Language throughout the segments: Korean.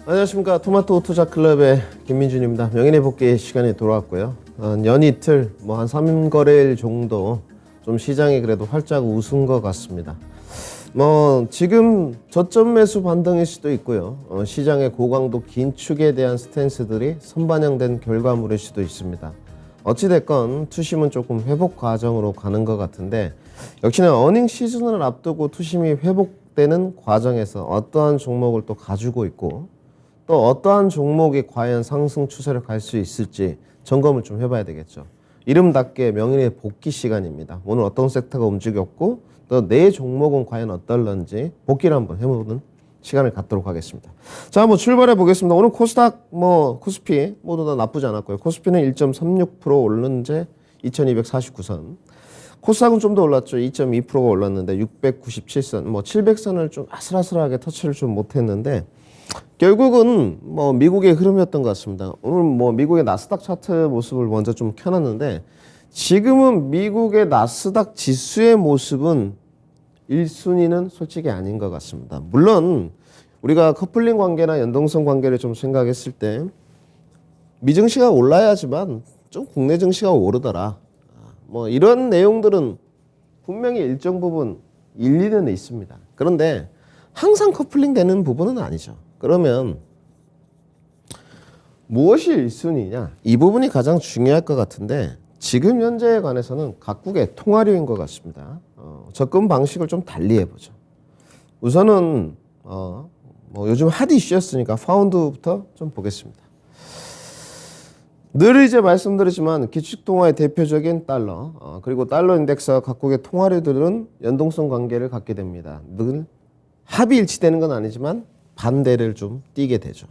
안녕하십니까. 토마토 투자클럽의 김민준입니다. 명인의 복귀 시간이 돌아왔고요. 연 이틀 한 3거래일 정도 좀 시장이 그래도 활짝 웃은 것 같습니다. 지금 저점 매수 반등일 수도 있고요. 시장의 고강도 긴축에 대한 스탠스들이 선반영된 결과물일 수도 있습니다. 어찌됐건 투심은 조금 회복 과정으로 가는 것 같은데, 역시나 어닝 시즌을 앞두고 투심이 회복되는 과정에서 어떠한 종목을 또 가지고 있고 또 어떠한 종목이 과연 상승 추세를 갈 수 있을지 점검을 좀 해봐야 되겠죠. 이름답게 명인의 복귀 시간입니다. 오늘 어떤 섹터가 움직였고 또 내 종목은 과연 어떨런지 복귀를 한번 해보는 시간을 갖도록 하겠습니다. 자, 한번 출발해 보겠습니다. 오늘 코스닥, 코스피 모두 다 나쁘지 않았고요. 코스피는 1.36% 오른 제 2249선. 코스닥은 좀 더 올랐죠. 2.2%가 올랐는데 697선, 700선을 좀 아슬아슬하게 터치를 좀 못했는데 결국은 미국의 흐름이었던 것 같습니다. 오늘 미국의 나스닥 차트 모습을 먼저 좀 켜놨는데, 지금은 미국의 나스닥 지수의 모습은 1순위는 솔직히 아닌 것 같습니다. 물론 우리가 커플링 관계나 연동성 관계를 좀 생각했을 때 미증시가 올라야지만 좀 국내 증시가 오르더라, 이런 내용들은 분명히 일정 부분 일리는 있습니다. 그런데 항상 커플링 되는 부분은 아니죠. 그러면 무엇이 1순위냐? 이 부분이 가장 중요할 것 같은데, 지금 현재에 관해서는 각국의 통화류인 것 같습니다. 접근 방식을 좀 달리 해보죠. 우선은 요즘 핫 이슈였으니까 파운드부터 좀 보겠습니다. 늘 이제 말씀드리지만 기축통화의 대표적인 달러, 그리고 달러 인덱스와 각국의 통화류들은 연동성 관계를 갖게 됩니다. 늘 합이 일치되는 건 아니지만 반대를 좀 띄게 되죠.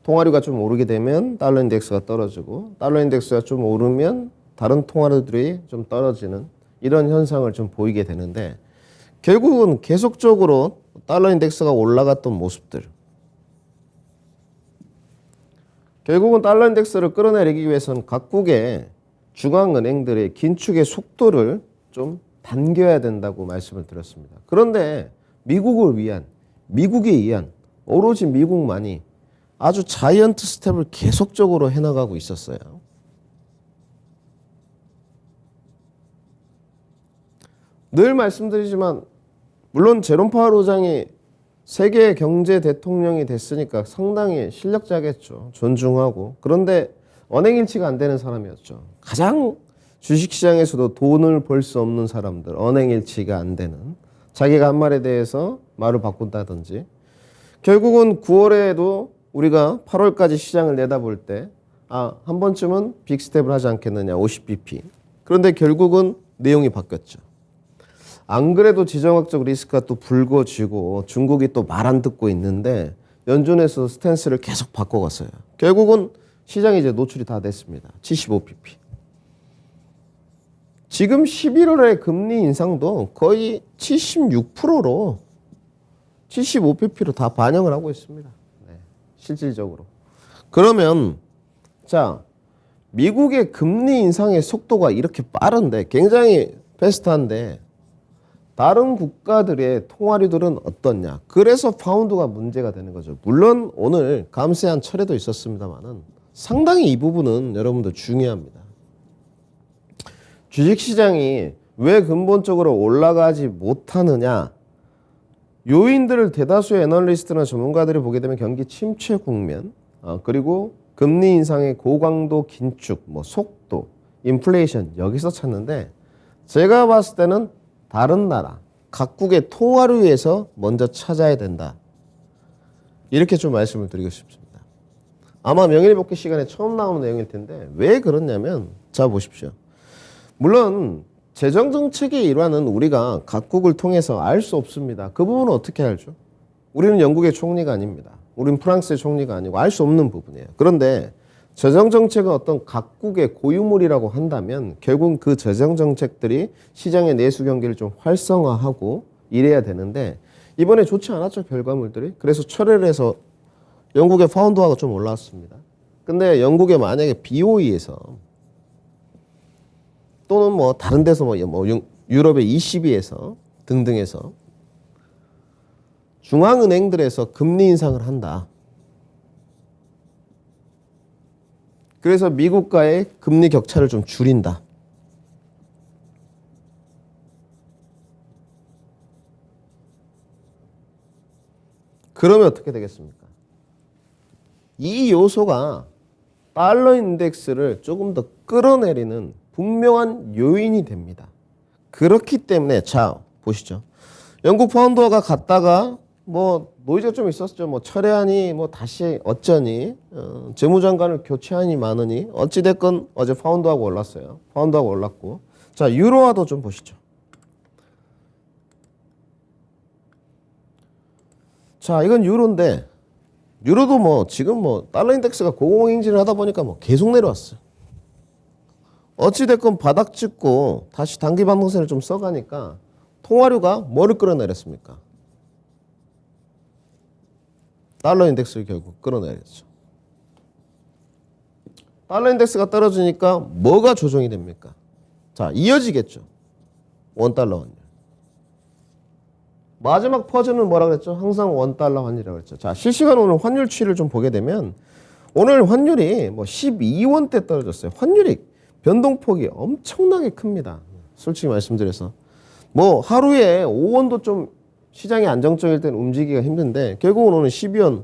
통화류가 좀 오르게 되면 달러 인덱스가 떨어지고, 달러 인덱스가 좀 오르면 다른 통화류들이 좀 떨어지는 이런 현상을 좀 보이게 되는데, 결국은 계속적으로 달러 인덱스가 올라갔던 모습들, 결국은 달러 인덱스를 끌어내리기 위해서는 각국의 중앙은행들의 긴축의 속도를 좀 당겨야 된다고 말씀을 드렸습니다. 그런데 미국을 위한, 미국에 의한 오로지 미국만이 아주 자이언트 스텝을 계속적으로 해나가고 있었어요. 늘 말씀드리지만, 물론 제롬 파월 의장이 세계 경제 대통령이 됐으니까 상당히 실력자겠죠. 존중하고. 그런데 언행일치가 안 되는 사람이었죠. 가장 주식시장에서도 돈을 벌 수 없는 사람들, 언행일치가 안 되는, 자기가 한 말에 대해서 말을 바꾼다든지. 결국은 9월에도 우리가 8월까지 시장을 내다볼 때 한 번쯤은 빅스텝을 하지 않겠느냐, 50bp. 그런데 결국은 내용이 바뀌었죠. 안 그래도 지정학적 리스크가 또 불거지고 중국이 또 말 안 듣고 있는데 연준에서 스탠스를 계속 바꿔갔어요. 결국은 시장이 이제 노출이 다 됐습니다. 75bp. 지금 11월의 금리 인상도 거의 76%로 75pp로 다 반영을 하고 있습니다. 실질적으로. 그러면 자, 미국의 금리 인상의 속도가 이렇게 빠른데, 굉장히 패스트한데 다른 국가들의 통화류들은 어떻냐? 그래서 파운드가 문제가 되는 거죠. 물론 오늘 감세한 철회도 있었습니다만은 상당히 이 부분은 여러분들 중요합니다. 주식시장이 왜 근본적으로 올라가지 못하느냐? 요인들을 대다수의 애널리스트나 전문가들이 보게 되면 경기 침체 국면, 그리고 금리 인상의 고강도 긴축, 속도, 인플레이션, 여기서 찾는데, 제가 봤을 때는 다른 나라, 각국의 통화류에서 먼저 찾아야 된다, 이렇게 좀 말씀을 드리고 싶습니다. 아마 명예의 복귀 시간에 처음 나오는 내용일 텐데, 왜 그렇냐면, 자 보십시오. 물론 재정정책의 일환은 우리가 각국을 통해서 알 수 없습니다. 그 부분은 어떻게 알죠? 우리는 영국의 총리가 아닙니다. 우리는 프랑스의 총리가 아니고 알 수 없는 부분이에요. 그런데 재정정책은 어떤 각국의 고유물이라고 한다면 결국 그 재정정책들이 시장의 내수 경기를 좀 활성화하고 이래야 되는데, 이번에 좋지 않았죠, 결과물들이. 그래서 철회를 해서 영국의 파운드화가 좀 올라왔습니다. 근데 영국에 만약에 BOE에서 또는 다른 데서 유럽의 ECB에서 등등에서 중앙은행들에서 금리 인상을 한다. 그래서 미국과의 금리 격차를 좀 줄인다. 그러면 어떻게 되겠습니까? 이 요소가 달러 인덱스를 조금 더 끌어내리는 분명한 요인이 됩니다. 그렇기 때문에 자 보시죠. 영국 파운드화가 갔다가 뭐 노이즈가 좀 있었죠. 뭐 철회하니 뭐 다시 어쩌니 재무장관을 교체하니 마느니 어찌됐건 어제 파운드화가 올랐어요. 파운드화가 올랐고 자 유로화도 좀 보시죠. 자 이건 유로인데 유로도 뭐 지금 뭐 달러 인덱스가 고공행진을 하다 보니까 뭐 계속 내려왔어요. 어찌됐건 바닥 찍고 다시 단기 반등세를 좀 써가니까 통화료가 뭐를 끌어내렸습니까? 달러 인덱스를 결국 끌어내렸죠. 달러 인덱스가 떨어지니까 뭐가 조정이 됩니까? 자, 이어지겠죠. 원달러 환율. 마지막 퍼즐은 뭐라 그랬죠? 항상 원달러 환율이라고 그랬죠. 자, 실시간 오늘 환율 추이를 좀 보게 되면 오늘 환율이 뭐 12원대 떨어졌어요. 환율이 변동폭이 엄청나게 큽니다. 솔직히 말씀드려서. 뭐 하루에 5원도 좀 시장이 안정적일 때는 움직이기가 힘든데 결국은 오늘 12원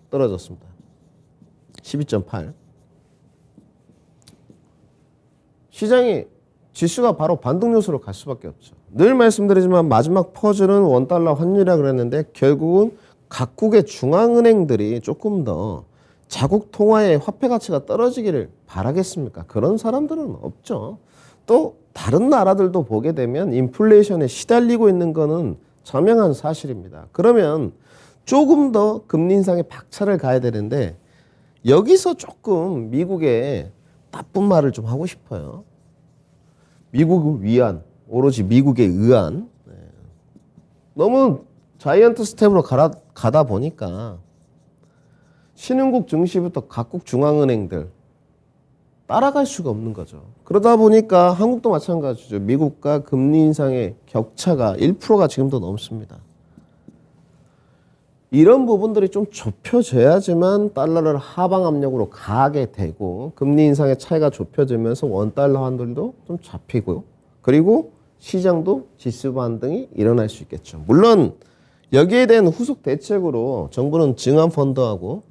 떨어졌습니다. 12.8. 시장이 지수가 바로 반등 요소로 갈 수밖에 없죠. 늘 말씀드리지만 마지막 퍼즐은 원달러 환율이라 그랬는데 결국은 각국의 중앙은행들이 조금 더 자국 통화의 화폐 가치가 떨어지기를 바라겠습니까? 그런 사람들은 없죠. 또 다른 나라들도 보게 되면 인플레이션에 시달리고 있는 거는 자명한 사실입니다. 그러면 조금 더 금리 인상에 박차를 가야 되는데 여기서 조금 미국의 나쁜 말을 좀 하고 싶어요. 미국을 위한 오로지 미국에 의한 너무 자이언트 스텝으로 가다 보니까 신흥국 증시부터 각국 중앙은행들 따라갈 수가 없는 거죠. 그러다 보니까 한국도 마찬가지죠. 미국과 금리 인상의 격차가 1%가 지금도 넘습니다. 이런 부분들이 좀 좁혀져야지만 달러를 하방 압력으로 가게 되고 금리 인상의 차이가 좁혀지면서 원달러 환율도 좀 잡히고요. 그리고 시장도 지수 반등이 일어날 수 있겠죠. 물론 여기에 대한 후속 대책으로 정부는 증환 펀드하고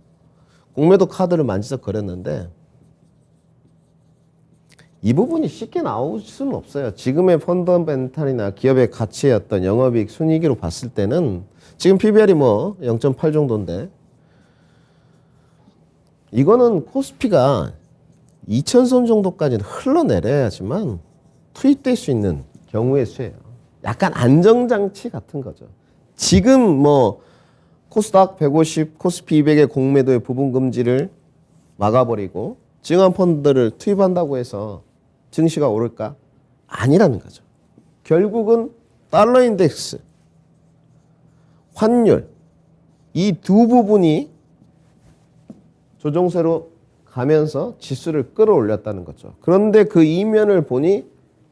공매도 카드를 만지작거렸는데 이 부분이 쉽게 나올 수는 없어요. 지금의 펀더멘탈이나 기업의 가치의 어떤 영업이익 순이익으로 봤을 때는 지금 PBR이 뭐 0.8 정도인데 이거는 코스피가 2,000선 정도까지는 흘러내려야지만 투입될 수 있는 경우의 수예요. 약간 안정장치 같은 거죠. 지금 뭐 코스닥 150, 코스피 200의 공매도의 부분 금지를 막아버리고 증환 펀드를 투입한다고 해서 증시가 오를까? 아니라는 거죠. 결국은 달러 인덱스, 환율 이 두 부분이 조정세로 가면서 지수를 끌어올렸다는 거죠. 그런데 그 이면을 보니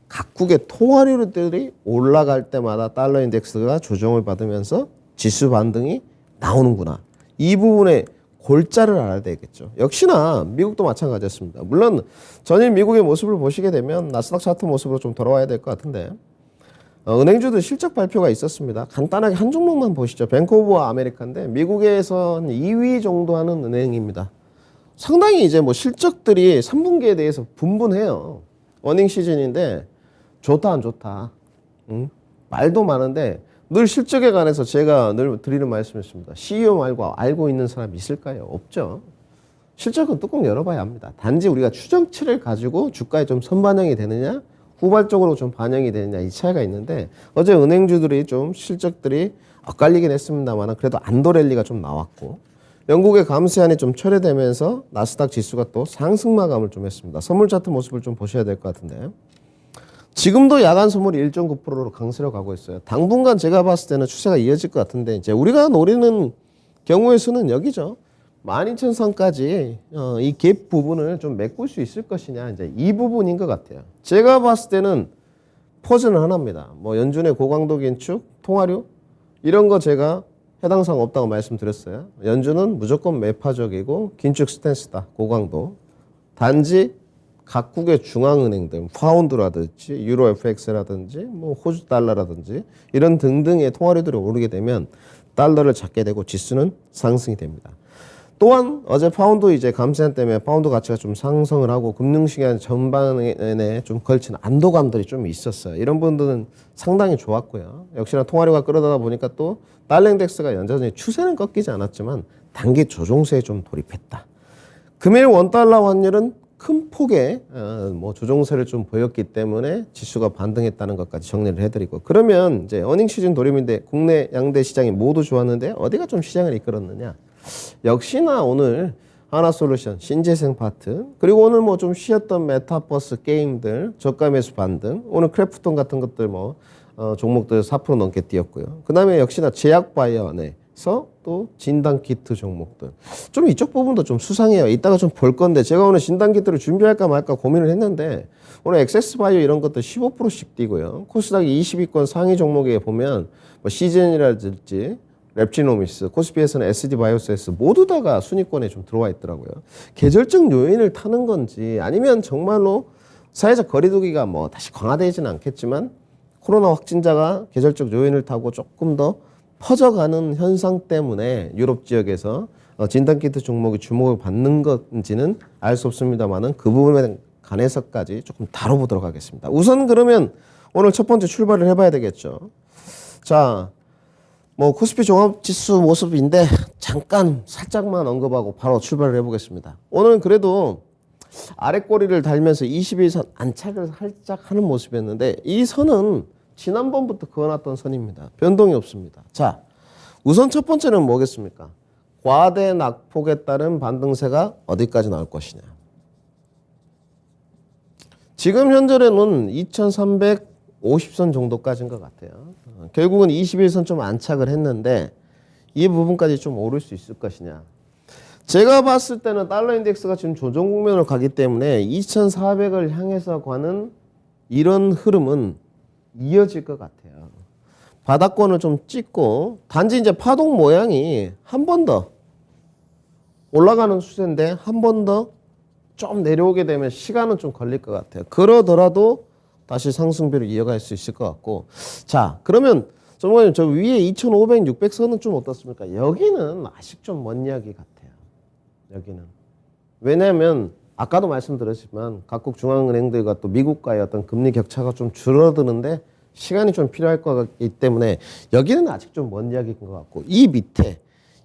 각국의 통화료들이 올라갈 때마다 달러 인덱스가 조정을 받으면서 지수 반등이 나오는구나. 이 부분에 골자를 알아야 되겠죠. 역시나 미국도 마찬가지였습니다. 물론 전일 미국의 모습을 보시게 되면 나스닥 차트 모습으로 좀 돌아와야 될 것 같은데 은행주도 실적 발표가 있었습니다. 간단하게 한 종목만 보시죠. 뱅크 오브 아메리카인데 미국에서 한 2위 정도 하는 은행입니다. 상당히 이제 뭐 실적들이 3분기에 대해서 분분해요. 어닝 시즌인데 좋다 안 좋다. 말도 많은데 늘 실적에 관해서 제가 늘 드리는 말씀이었습니다. CEO 말고 알고 있는 사람 있을까요? 없죠. 실적은 뚜껑 열어봐야 합니다. 단지 우리가 추정치를 가지고 주가에 좀 선반영이 되느냐 후발적으로 좀 반영이 되느냐 이 차이가 있는데 어제 은행주들이 좀 실적들이 엇갈리긴 했습니다만 그래도 안도랠리가 좀 나왔고 영국의 감세안이 좀 철회되면서 나스닥 지수가 또 상승 마감을 좀 했습니다. 선물 차트 모습을 좀 보셔야 될 것 같은데 지금도 야간 선물이 1.9%로 강세로 가고 있어요. 당분간 제가 봤을 때는 추세가 이어질 것 같은데 이제 우리가 노리는 경우의 수는 여기죠. 12,000선까지 이 갭 부분을 좀 메꿀 수 있을 것이냐 이제 이 부분인 것 같아요. 제가 봤을 때는 퍼즐은 하나입니다. 뭐 연준의 고강도 긴축, 통화료 이런 거 제가 해당 사항 없다고 말씀드렸어요. 연준은 무조건 매파적이고 긴축 스탠스다. 고강도. 단지 각국의 중앙은행들, 파운드라든지 유로 FX라든지 뭐 호주 달러라든지 이런 등등의 통화료들이 오르게 되면 달러를 잡게 되고 지수는 상승이 됩니다. 또한 어제 파운드 이제 감세안 때문에 파운드 가치가 좀 상승을 하고 금융시장 전반에 좀 걸친 안도감들이 좀 있었어요. 이런 분들은 상당히 좋았고요. 역시나 통화료가 끌어다가 보니까 또 달러 인덱스가 여전히 추세는 꺾이지 않았지만 단기 조정세에 좀 돌입했다. 금일 원달러 환율은 큰 폭의 뭐 조정세를 좀 보였기 때문에 지수가 반등했다는 것까지 정리를 해드리고, 그러면 이제 어닝 시즌 돌입인데 국내 양대 시장이 모두 좋았는데 어디가 좀 시장을 이끌었느냐? 역시나 오늘 하나솔루션, 신재생 파트, 그리고 오늘 뭐 좀 쉬었던 메타버스 게임들, 저가 매수 반등, 오늘 크래프톤 같은 것들 뭐 종목들 4% 넘게 뛰었고요. 그 다음에 역시나 제약 바이오 안에서 또 진단 키트 종목들. 좀 이쪽 부분도 좀 수상해요. 이따가 좀 볼 건데 제가 오늘 진단 키트를 준비할까 말까 고민을 했는데 오늘 엑세스 바이오 이런 것도 15%씩 뛰고요. 코스닥 20위권 상위 종목에 보면 뭐 시즌이라든지 랩지노미스, 코스피에서는 SD 바이오스에스 모두 다가 순위권에 좀 들어와 있더라고요. 계절적 요인을 타는 건지 아니면 정말로 사회적 거리두기가 뭐 다시 강화되지는 않겠지만 코로나 확진자가 계절적 요인을 타고 조금 더 퍼져가는 현상 때문에 유럽 지역에서 진단키트 종목이 주목을 받는 건지는 알 수 없습니다만은 그 부분에 관해서까지 조금 다뤄보도록 하겠습니다. 우선 그러면 오늘 첫 번째 출발을 해봐야 되겠죠. 자, 뭐 코스피 종합지수 모습인데 잠깐 살짝만 언급하고 바로 출발을 해보겠습니다. 오늘 그래도 아래 꼬리를 달면서 21선 안착을 살짝 하는 모습이었는데 이 선은 지난번부터 그어놨던 선입니다. 변동이 없습니다. 자, 우선 첫 번째는 뭐겠습니까? 과대 낙폭에 따른 반등세가 어디까지 나올 것이냐. 지금 현재는 2350선 정도까지인 것 같아요. 결국은 21선 좀 안착을 했는데 이 부분까지 좀 오를 수 있을 것이냐. 제가 봤을 때는 달러 인덱스가 지금 조정 국면으로 가기 때문에 2400을 향해서 가는 이런 흐름은 이어질 것 같아요. 바닥권을 좀 찍고 단지 이제 파동 모양이 한 번 더 올라가는 추세인데 한 번 더 좀 내려오게 되면 시간은 좀 걸릴 것 같아요. 그러더라도 다시 상승비를 이어갈 수 있을 것 같고, 자 그러면 정말 저 위에 2500, 600선은 좀 어떻습니까? 여기는 아직 좀 먼 이야기 같아요. 여기는 왜냐하면 아까도 말씀드렸지만 각국 중앙은행들과 또 미국과의 어떤 금리 격차가 좀 줄어드는데 시간이 좀 필요할 거기 때문에 여기는 아직 좀 먼 이야기인 것 같고, 이 밑에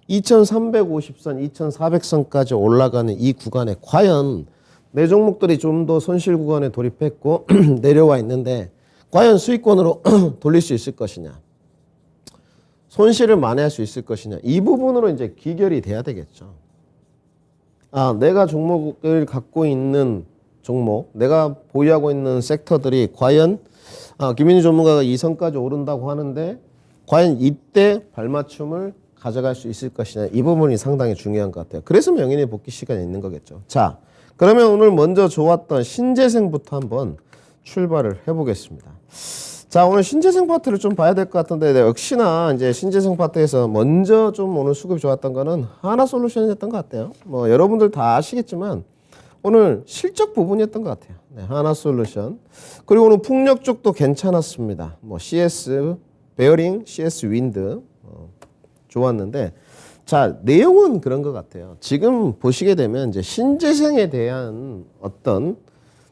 2350선, 2400선까지 올라가는 이 구간에 과연 내 종목들이 좀 더 손실 구간에 돌입했고 내려와 있는데 과연 수익권으로 돌릴 수 있을 것이냐, 손실을 만회할 수 있을 것이냐, 이 부분으로 이제 귀결이 돼야 되겠죠. 아, 내가 종목을 갖고 있는 종목, 내가 보유하고 있는 섹터들이 과연 김민희 전문가가 이 선까지 오른다고 하는데 과연 이때 발맞춤을 가져갈 수 있을 것이냐, 이 부분이 상당히 중요한 것 같아요. 그래서 명인의 복귀 시간이 있는 거겠죠. 자, 그러면 오늘 먼저 좋았던 신재생부터 한번 출발을 해보겠습니다. 자, 오늘 신재생 파트를 좀 봐야 될 것 같은데 역시나 이제 신재생 파트에서 먼저 좀 오늘 수급이 좋았던 거는 하나솔루션이었던 것 같아요. 뭐 여러분들 다 아시겠지만 오늘 실적 부분이었던 것 같아요. 네, 하나솔루션. 그리고 오늘 풍력 쪽도 괜찮았습니다. 뭐 CS 베어링, CS 윈드 좋았는데, 자 내용은 그런 것 같아요. 지금 보시게 되면 이제 신재생에 대한 어떤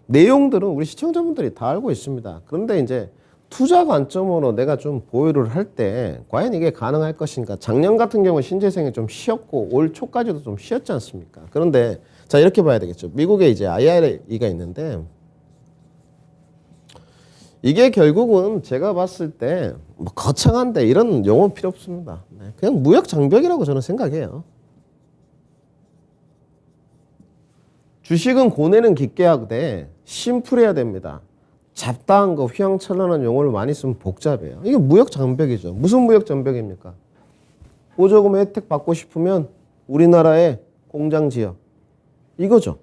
내용들은 우리 시청자분들이 다 알고 있습니다. 그런데 이제 투자 관점으로 내가 좀 보유를 할 때 과연 이게 가능할 것인가. 작년 같은 경우 신재생이 좀 쉬었고 올 초까지도 좀 쉬었지 않습니까? 그런데 자 이렇게 봐야 되겠죠. 미국에 이제 IRA가 있는데 이게 결국은 제가 봤을 때 뭐 거창한데 이런 용어 필요 없습니다. 네, 그냥 무역 장벽이라고 저는 생각해요. 주식은 고뇌는 깊게 하되 심플해야 됩니다. 잡다한 거 휘황찬란한 용어를 많이 쓰면 복잡해요. 이게 무역 장벽이죠. 무슨 무역 장벽입니까? 보조금 혜택 받고 싶으면 우리나라에 공장 지어. 이거죠.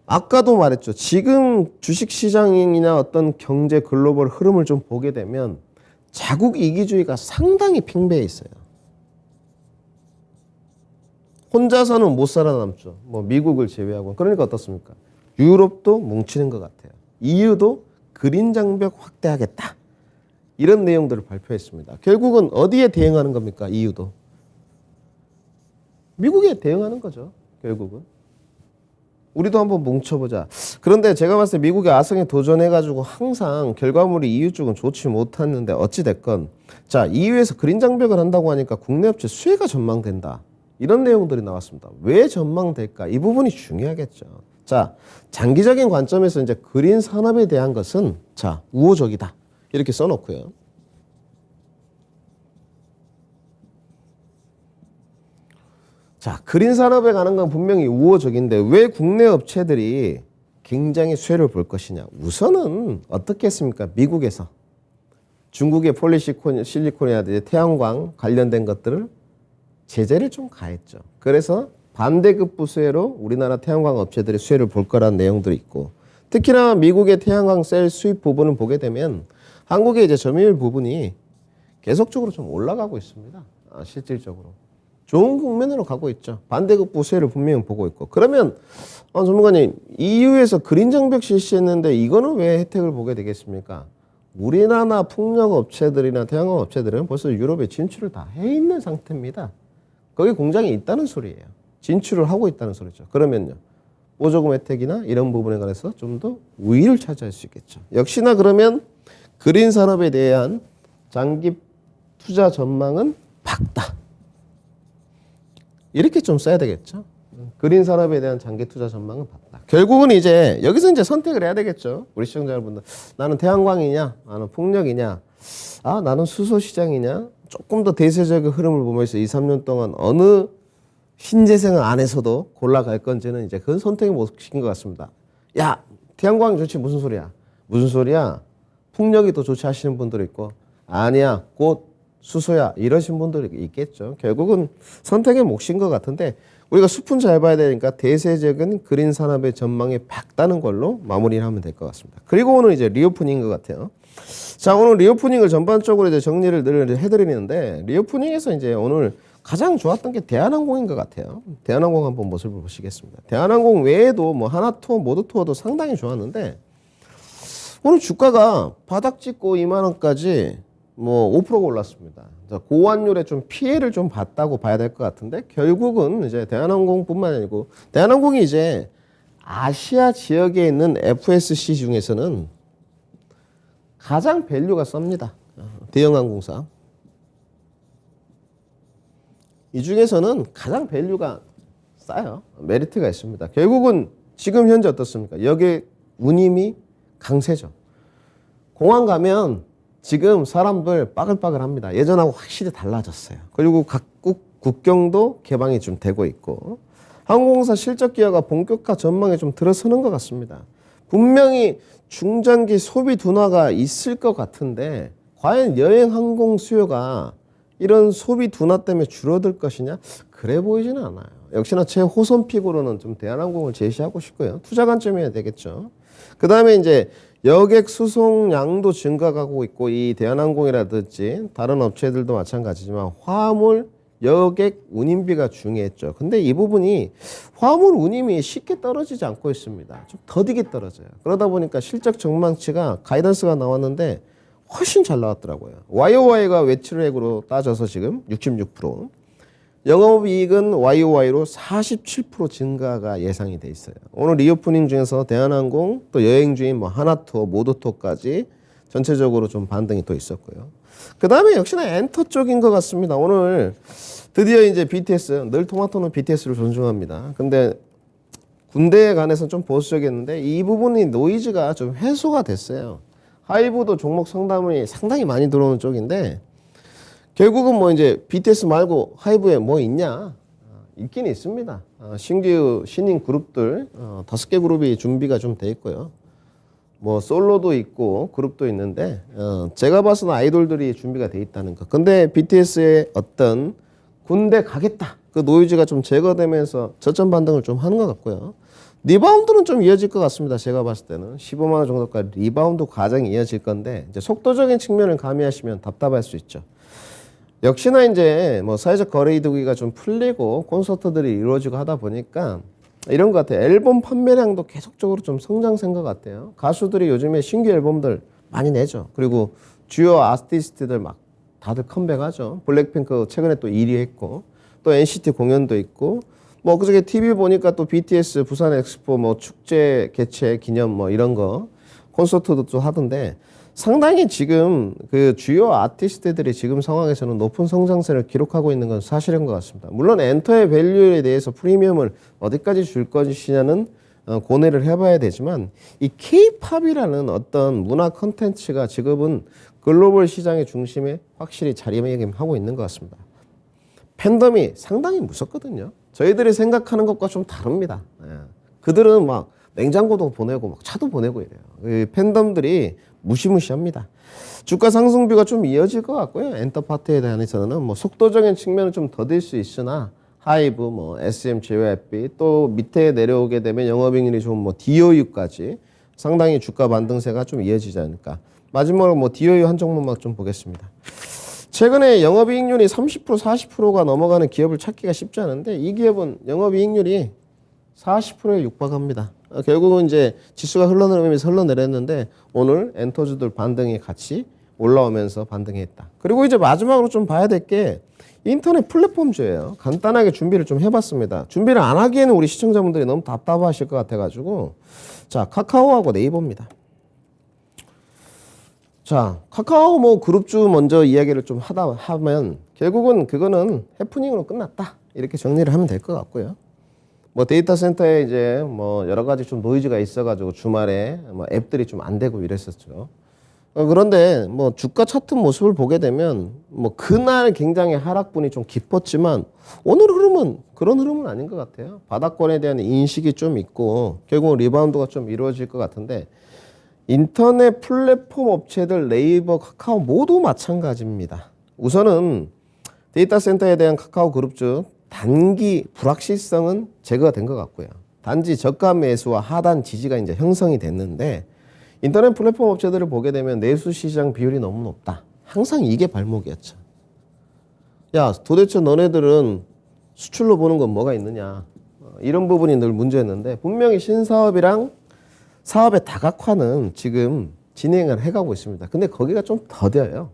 아까도 말했죠. 지금 주식시장이나 어떤 경제 글로벌 흐름을 좀 보게 되면 자국 이기주의가 상당히 팽배해 있어요. 혼자서는 못 살아남죠. 뭐 미국을 제외하고. 그러니까 어떻습니까? 유럽도 뭉치는 것 같아요. EU도 그린 장벽 확대하겠다. 이런 내용들을 발표했습니다. 결국은 어디에 대응하는 겁니까? EU도. 미국에 대응하는 거죠. 결국은. 우리도 한번 뭉쳐보자. 그런데 제가 봤을 때 미국이 아성에 도전해가지고 항상 결과물이 EU 쪽은 좋지 못했는데 어찌됐건 자, EU에서 그린 장벽을 한다고 하니까 국내 업체 수혜가 전망된다. 이런 내용들이 나왔습니다. 왜 전망될까? 이 부분이 중요하겠죠. 자, 장기적인 관점에서 이제 그린 산업에 대한 것은 자, 우호적이다. 이렇게 써놓고요. 자, 그린 산업에 가는 건 분명히 우호적인데 왜 국내 업체들이 굉장히 수혜를 볼 것이냐. 우선은 어떻게 했습니까? 미국에서 중국의 폴리실리콘이라든지 태양광 관련된 것들을 제재를 좀 가했죠. 그래서 반대급 부수혜로 우리나라 태양광 업체들이 수혜를 볼 거라는 내용들이 있고 특히나 미국의 태양광 셀 수입 부분을 보게 되면 한국의 이제 점유율 부분이 계속적으로 좀 올라가고 있습니다. 실질적으로. 좋은 국면으로 가고 있죠. 반대급 부수혜를 분명히 보고 있고. 그러면 전문가님 EU에서 그린 장벽 실시했는데 이거는 왜 혜택을 보게 되겠습니까? 우리나라 풍력 업체들이나 태양광 업체들은 벌써 유럽에 진출을 다 해 있는 상태입니다. 거기 공장이 있다는 소리예요. 진출을 하고 있다는 소리죠. 그러면요. 보조금 혜택이나 이런 부분에 관해서 좀 더 우위를 차지할 수 있겠죠. 역시나 그러면 그린 산업에 대한 장기 투자 전망은 밝다. 이렇게 좀 써야 되겠죠. 그린 산업에 대한 장기 투자 전망은 밝다. 결국은 이제 여기서 이제 선택을 해야 되겠죠. 우리 시청자 여러분들. 나는 태양광이냐? 나는 풍력이냐? 나는 수소 시장이냐? 조금 더 대세적인 흐름을 보면서 2, 3년 동안 어느 신재생 안에서도 골라갈 건지는 이제 그건 선택의 몫인 것 같습니다. 야, 태양광이 좋지 무슨 소리야? 무슨 소리야? 풍력이 더 좋지 하시는 분들이 있고 아니야, 꽃, 수소야 이러신 분들이 있겠죠. 결국은 선택의 몫인 것 같은데 우리가 숲은 잘 봐야 되니까 대세적인 그린 산업의 전망이 밝다는 걸로 마무리를 하면 될 것 같습니다. 그리고 오늘 이제 리오프닝인 것 같아요. 자, 오늘 리오프닝을 전반적으로 이제 정리를 늘 해드리는데 리오프닝에서 이제 오늘 가장 좋았던 게 대한항공인 것 같아요. 대한항공 한번 모습을 보시겠습니다. 대한항공 외에도 뭐 하나투어, 모두투어도 상당히 좋았는데 오늘 주가가 바닥 찍고 2만 원까지 뭐 5%가 올랐습니다. 고환율에 좀 피해를 좀 봤다고 봐야 될 것 같은데 결국은 이제 대한항공뿐만 아니고 대한항공이 이제 아시아 지역에 있는 FSC 중에서는 가장 밸류가 쌉니다. 대형 항공사. 이 중에서는 가장 밸류가 싸요. 메리트가 있습니다. 결국은 지금 현재 어떻습니까? 여기에 운임이 강세죠. 공항 가면 지금 사람들 빠글빠글합니다. 예전하고 확실히 달라졌어요. 그리고 각국 국경도 개방이 좀 되고 있고 항공사 실적 기여가 본격화 전망에 좀 들어서는 것 같습니다. 분명히 중장기 소비 둔화가 있을 것 같은데 과연 여행 항공 수요가 이런 소비 둔화 때문에 줄어들 것이냐? 그래 보이지는 않아요. 역시나 제 호선픽으로는 좀 대한항공을 제시하고 싶고요. 투자 관점이어야 되겠죠. 그 다음에 이제 여객 수송량도 증가하고 있고 이 대한항공이라든지 다른 업체들도 마찬가지지만 화물 여객 운임비가 중요했죠. 근데 이 부분이 화물 운임이 쉽게 떨어지지 않고 있습니다. 좀 더디게 떨어져요. 그러다 보니까 실적 전망치가 가이던스가 나왔는데 훨씬 잘 나왔더라고요. YOY가 외출액으로 따져서 지금 66%, 영업이익은 YOY로 47% 증가가 예상이 돼 있어요. 오늘 리오프닝 중에서 대한항공 또 여행주인 뭐 하나투어, 모두투어까지 전체적으로 좀 반등이 또 있었고요. 그 다음에 역시나 엔터 쪽인 것 같습니다. 오늘 드디어 이제 BTS, 늘 토마토는 BTS를 존중합니다. 근데 군대에 관해서는 좀 보수적이었는데 이 부분이 노이즈가 좀 해소가 됐어요. 하이브도 종목 상담이 상당히 많이 들어오는 쪽인데 결국은 뭐 이제 BTS 말고 하이브에 뭐 있냐? 있긴 있습니다. 신규 신인 그룹들 5개 그룹이 준비가 좀 돼 있고요. 뭐 솔로도 있고 그룹도 있는데 제가 봐서는 아이돌들이 준비가 돼 있다는 거. 근데 BTS의 어떤 군대 가겠다. 그 노이즈가 좀 제거되면서 저점 반등을 좀 하는 것 같고요. 리바운드는 좀 이어질 것 같습니다. 제가 봤을 때는 15만 원 정도까지 리바운드 과정이 이어질 건데 이제 속도적인 측면을 가미하시면 답답할 수 있죠. 역시나 이제 뭐 사회적 거리두기가 좀 풀리고 콘서트들이 이루어지고 하다 보니까 이런 것 같아요. 앨범 판매량도 계속적으로 좀 성장세인 것 같아요. 가수들이 요즘에 신규 앨범들 많이 내죠. 그리고 주요 아티스트들 막 다들 컴백하죠. 블랙핑크 최근에 또 1위 했고 또 NCT 공연도 있고 뭐 그저께 TV 보니까 또 BTS 부산 엑스포 뭐 축제 개최 기념 뭐 이런 거 콘서트도 또 하던데 상당히 지금 그 주요 아티스트들이 지금 상황에서는 높은 성장세를 기록하고 있는 건 사실인 것 같습니다. 물론 엔터의 밸류에 대해서 프리미엄을 어디까지 줄 것이냐는 고뇌를 해봐야 되지만 이 K-팝이라는 어떤 문화 컨텐츠가 지금은 글로벌 시장의 중심에 확실히 자리매김하고 있는 것 같습니다. 팬덤이 상당히 무섭거든요. 저희들이 생각하는 것과 좀 다릅니다. 그들은 막 냉장고도 보내고 막 차도 보내고 이래요. 이 팬덤들이 무시무시합니다. 주가 상승비가 좀 이어질 것 같고요. 엔터파트에 대해서는 뭐 속도적인 측면은 좀 더딜 수 있으나 하이브, 뭐 SM, JYP 또 밑에 내려오게 되면 영업이익률이 좀 뭐 DOU까지 상당히 주가 반등세가 좀 이어지지 않을까. 마지막으로 뭐 DOU 한 종목만 좀 보겠습니다. 최근에 영업이익률이 30% 40%가 넘어가는 기업을 찾기가 쉽지 않은데 이 기업은 영업이익률이 40%에 육박합니다. 결국은 이제 지수가 흘러내리면서 흘러내렸는데 오늘 엔터주들 반등이 같이 올라오면서 반등했다. 그리고 이제 마지막으로 좀 봐야 될 게 인터넷 플랫폼주예요. 간단하게 준비를 좀 해봤습니다. 준비를 안 하기에는 우리 시청자분들이 너무 답답하실 것 같아가지고 자 카카오하고 네이버입니다. 자 카카오 뭐 그룹주 먼저 이야기를 좀 하면 결국은 그거는 해프닝으로 끝났다 이렇게 정리를 하면 될 것 같고요. 뭐 데이터 센터에 이제 뭐 여러 가지 좀 노이즈가 있어가지고 주말에 뭐 앱들이 좀 안 되고 이랬었죠. 그런데 뭐 주가 차트 모습을 보게 되면 뭐 그날 굉장히 하락분이 좀 깊었지만 오늘 흐름은 그런 흐름은 아닌 것 같아요. 바닥권에 대한 인식이 좀 있고 결국은 리바운드가 좀 이루어질 것 같은데 인터넷 플랫폼 업체들 네이버, 카카오 모두 마찬가지입니다. 우선은 데이터 센터에 대한 카카오 그룹주 단기 불확실성은 제거가 된 것 같고요. 단지 저가 매수와 하단 지지가 이제 형성이 됐는데 인터넷 플랫폼 업체들을 보게 되면 내수 시장 비율이 너무 높다. 항상 이게 발목이었죠. 야, 도대체 너네들은 수출로 보는 건 뭐가 있느냐. 이런 부분이 늘 문제였는데 분명히 신사업이랑 사업의 다각화는 지금 진행을 해가고 있습니다. 근데 거기가 좀 더뎌요.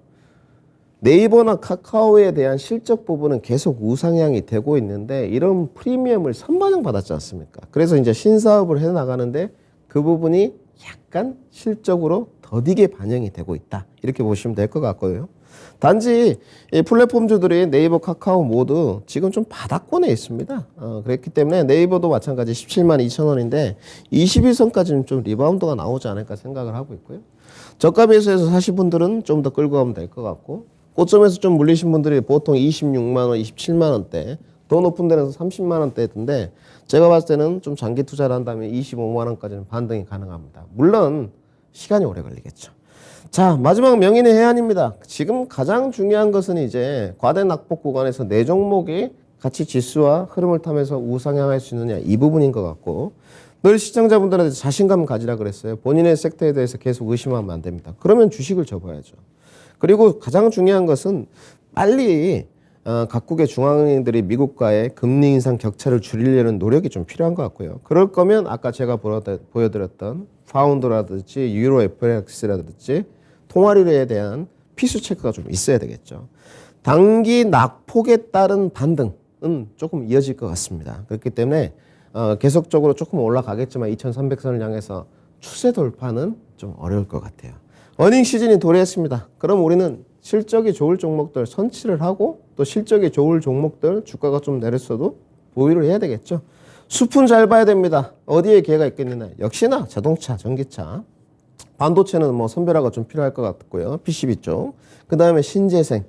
네이버나 카카오에 대한 실적 부분은 계속 우상향이 되고 있는데 이런 프리미엄을 선반영 받았지 않습니까? 그래서 이제 신사업을 해나가는데 그 부분이 약간 실적으로 더디게 반영이 되고 있다. 이렇게 보시면 될 것 같고요. 단지 이 플랫폼주들이 네이버, 카카오 모두 지금 좀 바닥권에 있습니다. 그렇기 때문에 네이버도 마찬가지 17만 2천 원인데 21선까지는 좀 리바운드가 나오지 않을까 생각을 하고 있고요. 저가 배수에서 사신 분들은 좀 더 끌고 가면 될 것 같고 고점에서 좀 물리신 분들이 보통 26만 원, 27만 원대 더 높은 데는 30만 원대던데 제가 봤을 때는 좀 장기 투자를 한다면 25만 원까지는 반등이 가능합니다. 물론 시간이 오래 걸리겠죠. 자, 마지막 명인의 해안입니다. 지금 가장 중요한 것은 이제 과대 낙폭 구간에서 네 종목이 같이 지수와 흐름을 타면서 우상향할 수 있느냐 이 부분인 것 같고 늘 시청자분들한테 자신감 가지라 그랬어요. 본인의 섹터에 대해서 계속 의심하면 안 됩니다. 그러면 주식을 접어야죠. 그리고 가장 중요한 것은 빨리 각국의 중앙은행들이 미국과의 금리 인상 격차를 줄이려는 노력이 좀 필요한 것 같고요. 그럴 거면 아까 제가 보여드렸던 파운드라든지 유로 FX라든지 통화리에 대한 피수 체크가 좀 있어야 되겠죠. 단기 낙폭에 따른 반등은 조금 이어질 것 같습니다. 그렇기 때문에 계속적으로 조금 올라가겠지만 2300선을 향해서 추세 돌파는 좀 어려울 것 같아요. 어닝 시즌이 도래했습니다. 그럼 우리는 실적이 좋을 종목들 선취를 하고 또 실적이 좋을 종목들 주가가 좀 내렸어도 보유를 해야 되겠죠. 숲은 잘 봐야 됩니다. 어디에 기회가 있겠느냐. 역시나 자동차, 전기차, 반도체는 뭐 선별화가 좀 필요할 것 같고요. PCB 쪽. 그 다음에 신재생,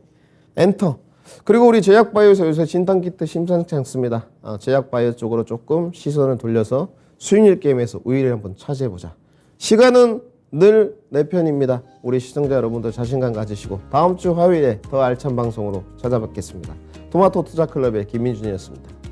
엔터. 그리고 우리 제약바이오에서 요새 진단키트 심상치 않습니다. 제약바이오 쪽으로 조금 시선을 돌려서 수익률 게임에서 우위를 한번 차지해보자. 시간은 늘 내 편입니다. 우리 시청자 여러분들 자신감 가지시고 다음 주 화요일에 더 알찬 방송으로 찾아뵙겠습니다. 토마토 투자클럽의 김민준이었습니다.